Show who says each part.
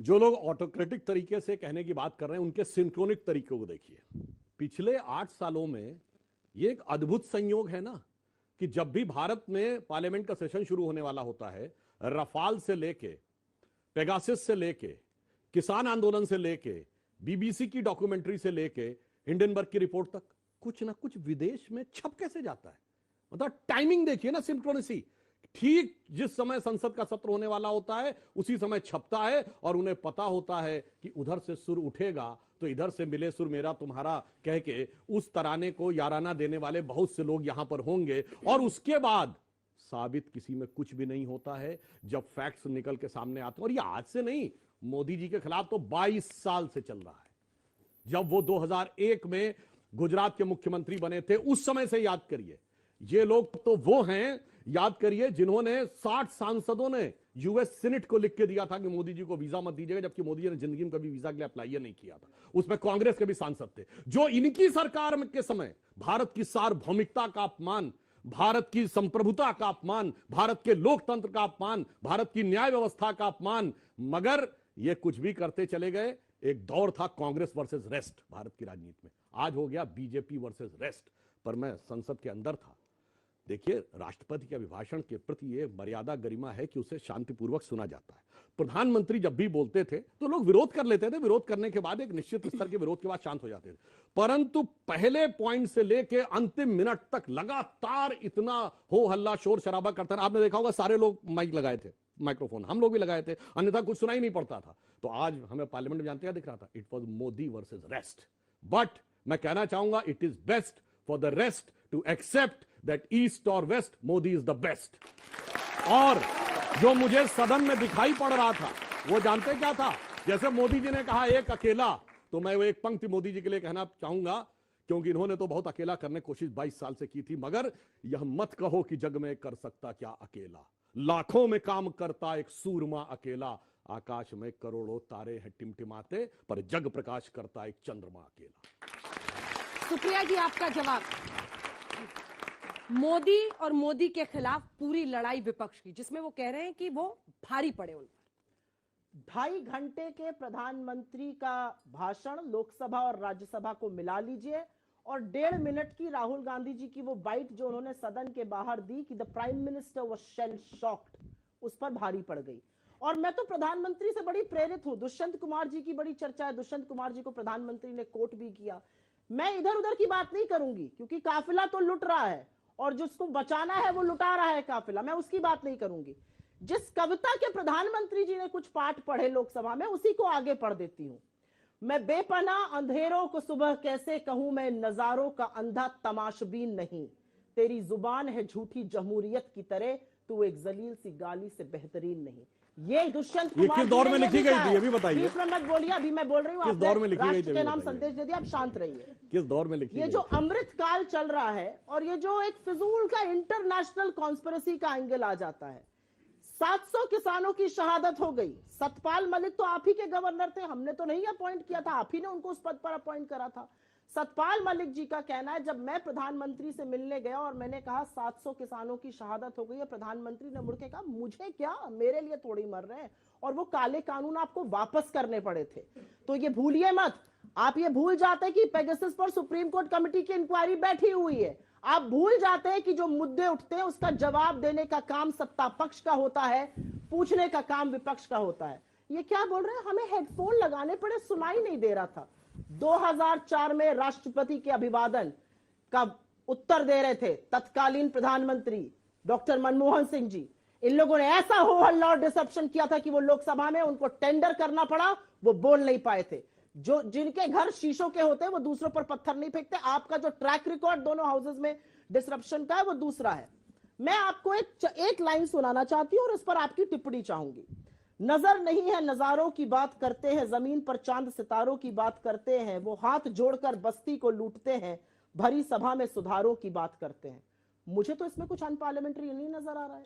Speaker 1: जो लोग ऑटोक्रेटिक तरीके से कहने की बात कर रहे हैं उनके सिंक्रोनिक तरीके को देखिए। पिछले 8 सालों में ये एक अद्भुत संयोग है ना कि जब भी भारत में पार्लियामेंट का सेशन शुरू होने वाला होता है, रफाल से लेके, पेगासिस से लेके, किसान आंदोलन से लेके, बीबीसी की डॉक्यूमेंट्री से लेके, हिंडनबर्ग की रिपोर्ट तक कुछ ना कुछ विदेश में छप कैसे जाता है। मतलब टाइमिंग देखिए ना, सिंक्रोनिसी। ठीक जिस समय संसद का सत्र होने वाला होता है उसी समय छपता है और उन्हें पता होता है कि उधर से सुर उठेगा तो इधर से मिले सुर मेरा तुम्हारा कह के उस तराने को याराना देने वाले बहुत से लोग यहां पर होंगे। और उसके बाद साबित किसी में कुछ भी नहीं होता है जब फैक्ट्स निकल के सामने आते हैं। और ये आज से नहीं, मोदी जी के खिलाफ तो 22 साल से चल रहा है। जब वो 2001 में गुजरात के मुख्यमंत्री बने थे उस समय से याद करिए। ये लोग तो वो हैं, याद करिए, जिन्होंने 60 सांसदों ने यूएस सीनेट को लिख के दिया था कि मोदी जी को वीजा मत दीजिएगा, जबकि मोदी जी ने जिंदगी में कभी वीजा के लिए अप्लाई नहीं किया था। उसमें कांग्रेस के भी सांसद थे। जो इनकी सरकार के समय भारत की सार्वभौमिकता का अपमान, भारत की संप्रभुता का अपमान, भारत के लोकतंत्र का अपमान, भारत की न्याय व्यवस्था का अपमान, मगर ये कुछ भी करते चले गए। एक दौर था कांग्रेस वर्सेस रेस्ट भारत की राजनीति में, आज हो गया बीजेपी वर्सेस रेस्ट। पर मैं संसद के अंदर था। देखिए, राष्ट्रपति के अभिभाषण के प्रति ये मर्यादा गरिमा है कि उसे शांतिपूर्वक सुना जाता है। प्रधानमंत्री जब भी बोलते थे तो लोग विरोध कर लेते थे, विरोध करने के बाद एक निश्चित स्तर के विरोध के बाद शांत हो जाते थे। परंतु पहले पॉइंट से लेके अंतिम मिनट तक लगातार इतना हो हल्ला शोर शराबा करता है। आपने देखा होगा सारे लोग माइक लगाए थे, माइक्रोफोन हम लोग भी लगाए थे, अन्यथा कुछ सुनाई नहीं पड़ता था। तो आज हमें पार्लियामेंट में जानते क्या दिख रहा था? It was Modi versus rest. But मैं कहना चाहूंगा it is best for the rest to accept that east or west Modi is the best. और जो मुझे सदन में दिखाई पड़ रहा था वो जानते क्या था? जैसे मोदी जी ने कहा एक अकेला, तो मैं वो एक पंक्ति मोदी जी के लिए कहना चाहूंगा, क्योंकि इन्होंने तो बहुत अकेला करने की कोशिश 22 साल से की थी। मगर यह मत कहो कि जग में कर सकता क्या अकेला, लाखों में काम करता एक सूरमा अकेला, आकाश में करोड़ों तारे हैं टिमटिमाते पर जग प्रकाश करता एक चंद्रमा अकेला।
Speaker 2: शुक्रिया जी आपका जवाब। मोदी और मोदी के खिलाफ पूरी लड़ाई विपक्ष की, जिसमें वो कह रहे हैं कि वो भारी पड़े उन पर।
Speaker 3: 2.5 घंटे के प्रधानमंत्री का भाषण लोकसभा और राज्यसभा को मिला लीजिए और 1.5 मिनट की राहुल गांधी जी की वो बाइट जो उन्होंने सदन के बाहर दी कि the Prime Minister was shell shocked, उस पर भारी पड़ गई। और मैं तो प्रधानमंत्री से बड़ी प्रेरित हूं। दुष्यंत कुमार जी की बड़ी चर्चा है, दुष्यंत कुमार जी को प्रधानमंत्री ने कोट भी किया। मैं इधर उधर की बात नहीं करूंगी क्योंकि काफिला तो लुट रहा है और जिसको बचाना है वो लुटा रहा है काफिला, मैं उसकी बात नहीं करूंगी। जिस कविता के प्रधानमंत्री जी ने कुछ पाठ पढ़े लोकसभा में उसी को आगे पढ़ देती हूं। मैं बेपनाह अंधेरों को सुबह कैसे कहूं, मैं नजारों का अंधा तमाशबीन नहीं, तेरी जुबान है झूठी जमहूरियत की तरह, तू एक जलील सी गाली से बेहतरीन नहीं। ये दुष्यंत कुमार
Speaker 1: किस दौर में लिखी गई थी ये भी बताइए।
Speaker 3: बीच में मत बोलिए, अभी मैं बोल रही हूँ।
Speaker 1: किस दौर में लिखी गई थी?
Speaker 3: राष्ट्र के नाम संदेश दे दिया, आप शांत रहिए।
Speaker 1: किस दौर में लिखी?
Speaker 3: ये जो अमृत काल चल रहा है और ये जो एक फिजूल का इंटरनेशनल कॉन्स्पिरेसी का एंगल आ जाता है। 700 किसानों की शहादत हो गई। सतपाल मलिक तो आप ही के गवर्नर थे, हमने तो नहीं अपॉइंट किया था, आप ही ने उनको उस पद पर अपॉइंट करा था। सतपाल मलिक जी का कहना है जब मैं प्रधानमंत्री से मिलने गया और मैंने कहा 700 किसानों की शहादत हो गई है, प्रधानमंत्री ने मुड़ के कहा मुझे क्या, मेरे लिए थोड़ी मर रहे हैं, और वो काले कानून आपको वापस करने पड़े थे। तो ये भूलिए मत, आप ये भूल जाते हैं कि पेगासस पर सुप्रीम कोर्ट कमेटी की इंक्वायरी बैठी हुई है। आप भूल जाते हैं कि जो मुद्दे उठते हैं उसका जवाब देने का काम सत्ता पक्ष का होता है, पूछने का काम विपक्ष का होता है। ये क्या बोल रहे हैं? हमें हेडफोन लगाने पड़े, सुनाई नहीं दे रहा था। 2004 में राष्ट्रपति के अभिवादन का उत्तर दे रहे थे तत्कालीन प्रधानमंत्री डॉक्टर मनमोहन सिंह जी। इन लोगों ने ऐसा हो हल्ला और डिसेप्शन किया था कि वो लोकसभा में उनको टेंडर करना पड़ा, वो बोल नहीं पाए थे। जो जिनके घर शीशों के होते हैं वो दूसरों पर पत्थर नहीं फेंकते। आपका जो ट्रैक रिकॉर्ड दोनों हाउसेज में डिसरप्शन का है वो दूसरा है। मैं आपको एक लाइन सुनाना चाहती हूं और इस पर आपकी टिप्पणी चाहूंगी। नजर नहीं है नजारों की बात करते हैं, जमीन पर चांद सितारों की बात करते हैं, वो हाथ जोड़कर बस्ती को लूटते हैं, भरी सभा में सुधारों की बात करते हैं। मुझे तो इसमें कुछ अनपार्लियामेंट्री नहीं नजर आ रहा है।